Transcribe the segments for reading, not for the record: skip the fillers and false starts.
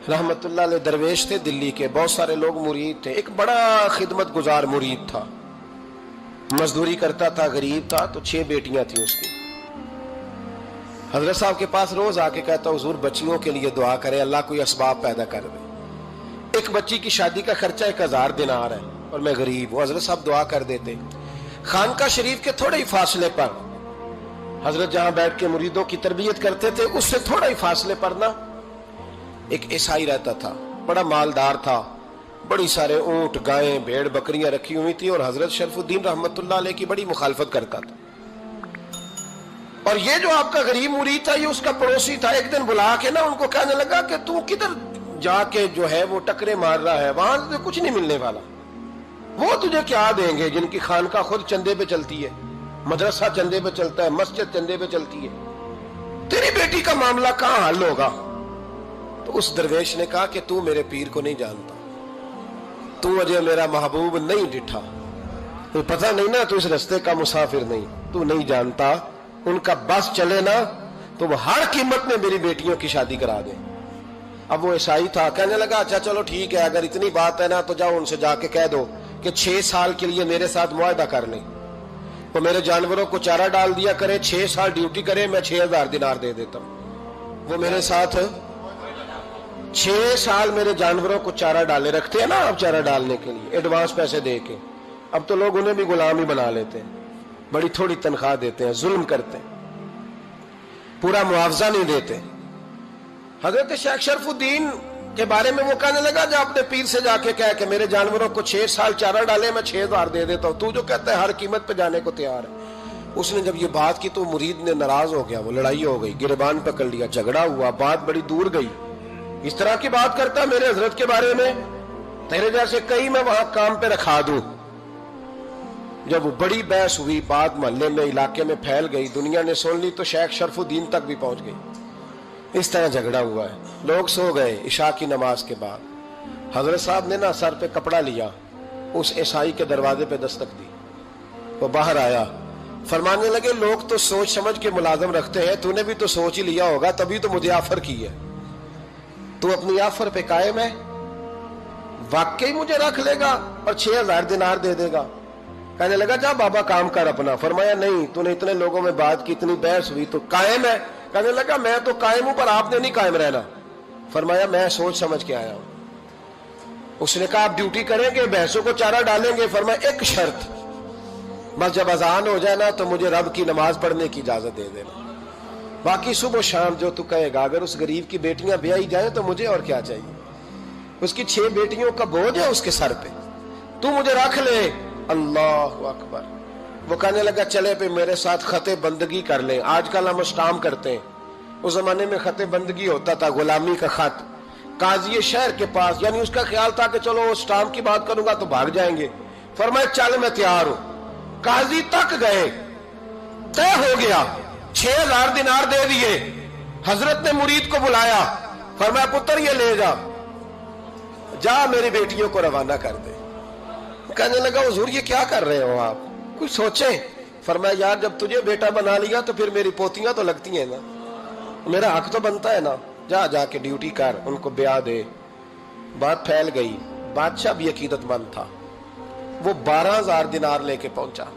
रहमतुल्लाह अलैह दरवेश थे दिल्ली के, बहुत सारे लोग मुरीद थे। एक बड़ा खिदमत गुजार मुरीद था, मजदूरी करता था, गरीब था। तो 6 बेटियां थी उसकी। हजरत साहब के पास रोज आके कहता, हुजूर बच्चियों के लिए दुआ करें, अल्लाह कोई असबाब पैदा कर दे। एक बच्ची की शादी का खर्चा 1000 दिनार है और मैं गरीब हूं। हजरत साहब दुआ कर देते। खानका शरीफ के थोड़े ही फासले पर, हजरत जहां बैठ के मुरीदों की तरबियत करते थे, उससे थोड़ा ही फासले पर ना एक ईसाई रहता था, बड़ा मालदार था, बड़ी सारे ऊंट, गायें, भेड़, बकरियां रखी हुई थी और हजरत शरफुद्दीन रहमतुल्लाह अलैह की बड़ी मुखालफत करता था। और ये जो आपका गरीब मुरीद था, ये उसका पड़ोसी था। एक दिन बुला के ना उनको कहने लगा कि तू किधर जाके जो है वो टकरे मार रहा है, वहां से कुछ नहीं मिलने वाला। वो तुझे क्या देंगे जिनकी खानका खुद चंदे पे चलती है, मदरसा चंदे पे चलता है, मस्जिद चंदे पे चलती है। तेरी बेटी का मामला कहां हल होगा? तो उस दरवेश ने कहा कि तू मेरे पीर को नहीं जानता, तू अजय मेरा महबूब नहीं डिठा, तो पता नहीं ना, तू इस रास्ते का मुसाफिर नहीं, तू नहीं जानता। उनका बस चले ना तो वो हर कीमत में मेरी बेटियों की शादी करा दे। अब वो ईसाई था, कहने लगा अच्छा चलो ठीक है, अगर इतनी बात है ना तो जाओ उनसे जाके कह दो कि 6 साल के लिए मेरे साथ मुआहदा कर लें, तो मेरे जानवरों को चारा डाल दिया करे, 6 साल ड्यूटी करे, मैं 6000 दिनार दे देता हूं। वो मेरे साथ 6 साल मेरे जानवरों को चारा डाले, रखते हैं ना आप चारा डालने के लिए एडवांस पैसे दे के। अब तो लोग उन्हें भी गुलाम ही बना लेते हैं, बड़ी थोड़ी तनख्वाह देते हैं, जुल्म करते हैं, पूरा मुआवजा नहीं देते। हजरत शेख शरफुद्दीन के बारे में वो कहने लगा, जब अपने पीर से जाके कह के मेरे जानवरों को 6 साल चारा डाले, मैं 6000 दे देता हूं, तू जो कहता है हर कीमत पे जाने को तैयार है। उसने जब ये बात की तो मुरीद ने नाराज हो गया, वो लड़ाई हो गई, गिरबान पकड़ लिया, झगड़ा हुआ, बात बड़ी दूर गई। इस तरह की बात करता मेरे हजरत के बारे में, तेरे जैसे कई मैं वहां काम पे रखा दूं। जब वो बड़ी बहस हुई, बात मोहल्ले में, इलाके में फैल गई, दुनिया ने सुन ली, तो शेख शरफुद्दीन तक भी पहुंच गई। इस तरह झगड़ा हुआ है। लोग सो गए इशा की नमाज के बाद। हजरत साहब ने ना सर पे कपड़ा लिया, उस ईसाई के दरवाजे पे दस्तक दी। वो बाहर आया, फरमाने लगे लोग तो सोच समझ के मुलाजम रखते हैं, तूने भी तो सोच ही लिया होगा, तभी तो मुझे ऑफर की है। तू अपनी ऑफर पे कायम है? वाकई मुझे रख लेगा और 6000 दिनार दे देगा? कहने लगा जा बाबा काम कर अपना। फरमाया नहीं, तूने इतने लोगों में बात की, इतनी बहस हुई, तो कायम है? कहने लगा मैं तो कायम हूं, पर आपने नहीं कायम रहना। फरमाया मैं सोच समझ के आया हूं। उसने कहा आप ड्यूटी करेंगे, भैंसों को चारा डालेंगे? फरमाया एक शर्त, बस जब अजान हो जाए ना तो मुझे रब की नमाज पढ़ने की इजाजत दे देना, बाकी सुबह शाम जो तू कहेगा। अगर उस गरीब की बेटियां ब्याही जाए तो मुझे और क्या चाहिए? उसकी 6 बेटियों का बोझ है उसके सर पे, तू मुझे रख ले। अल्लाह अकबर। वो कहने लगा चले पे मेरे साथ खते बंदगी कर ले, आजकल हम स्टाम करते हैं, उस जमाने में खते बंदगी होता था, गुलामी का खत। काजी शहर के पास, यानी उसका ख्याल था कि चलो स्टाम की बात करूंगा तो भाग जाएंगे। फरमाया चल मैं तैयार हूं। काजी तक गए, तय हो गया, 6000 दिनार दे दिए। हजरत ने मुरीद को बुलाया, फरमाया पुत्र ये ले जा मेरी बेटियों को रवाना कर दे। कहने लगा हुजूर ये क्या कर रहे हो आप, कुछ सोचे? फरमाया यार जब तुझे बेटा बना लिया तो फिर मेरी पोतियां तो लगती हैं ना, मेरा हक तो बनता है ना, जा जाके ड्यूटी कर, उनको ब्याह दे। बात फैल गई। बादशाह भी अकीदतमंद था, वो 12000 दिनार लेके पहुंचा।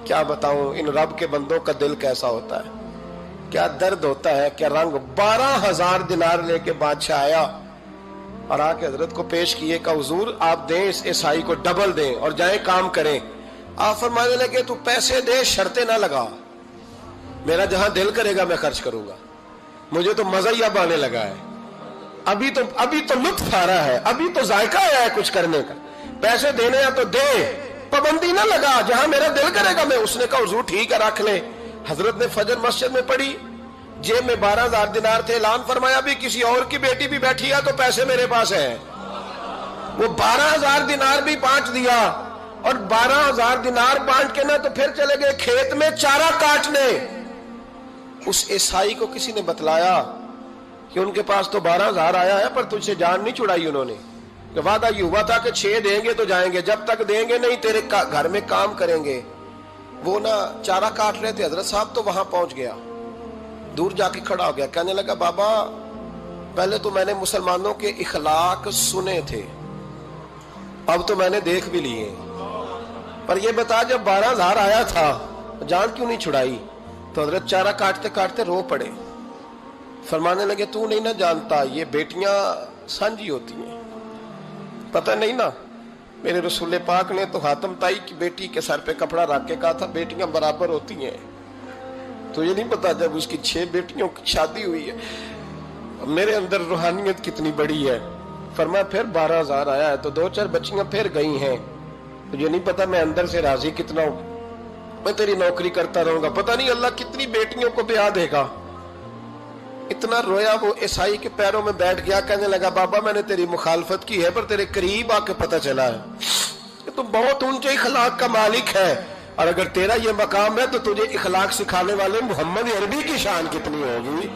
क्या बताऊं इन रब के बंदों का दिल कैसा होता है, क्या दर्द होता है, क्या रंग। 12000 दिनार लेके बादशाह आया और आके हजरत को पेश किए का हुजूर आप दें इस ईसाई को डबल दें और जाए काम करें। आप फरमाने लगे तू पैसे दे, शर्तें ना लगा, मेरा जहां दिल करेगा मैं खर्च करूंगा, मुझे तो मजा ही अब आने लगा है, अभी तो लुत्फ आ रहा है, अभी तो जायका आया है कुछ करने का, पैसे देने या तो दे, पाबंदी ना लगा, जहां मेरा दिल करेगा मैं। उसने कहा हुजूर ठीक है रख ले। हजरत ने फजर मस्जिद में पढ़ी, जेब में 12000 दिनार थे, ऐलान फरमाया भी किसी और की बेटी भी बैठी है तो पैसे मेरे पास है। वो 12000 दिनार भी बांट दिया और 12000 दिनार बांट के ना तो फिर चले गए खेत में चारा काटने। उस ईसाई को किसी ने बतलाया कि उनके पास तो 12000 आया है, पर तुझसे जान नहीं छुड़ाई उन्होंने, कि वादा ये हुआ था कि 6 देंगे तो जाएंगे, जब तक देंगे नहीं तेरे घर में काम करेंगे। वो ना चारा काट रहे थे, हजरत साहब तो वहां पहुंच गया, दूर जाके खड़ा हो गया, कहने लगा बाबा پہلے تو میں نے مسلمانوں کے اخلاق سنے تھے، اب تو میں نے دیکھ بھی لیے، پر یہ بتا جب 12,000 آیا تھا جان کیوں نہیں چھڑائی؟ تو حضرت چارہ کاٹتے کاٹتے رو پڑے، فرمانے لگے تو نہیں نہ جانتا یہ بیٹیاں سانجی ہوتی ہیں، پتہ نہیں نا، میرے رسول پاک نے تو حاتم تائی کی بیٹی کے سر پہ کپڑا رکھ کے کہا تھا بیٹیاں برابر ہوتی ہیں، تو یہ نہیں پتا جب اس کی 6 بیٹیوں کی شادی ہوئی ہے میرے اندر روحانیت کتنی بڑی ہے۔ فرمایا پھر 12,000 آیا ہے تو 2-4 بچیاں پھر گئی ہیں، تجھے نہیں پتا میں اندر سے راضی کتنا ہوں، میں تیری نوکری کرتا رہوں گا، پتہ نہیں اللہ کتنی بیٹیوں کو بیاہ دے گا۔ اتنا رویا وہ عیسائی کے پیروں میں بیٹھ گیا، کہنے لگا بابا میں نے تیری مخالفت کی ہے پر تیرے قریب آ کے پتہ چلا ہے کہ تو بہت اونچے اخلاق کا مالک ہے، اور اگر تیرا یہ مقام ہے تو تجھے اخلاق سکھانے والے محمد عربی کی شان کتنی ہوگی۔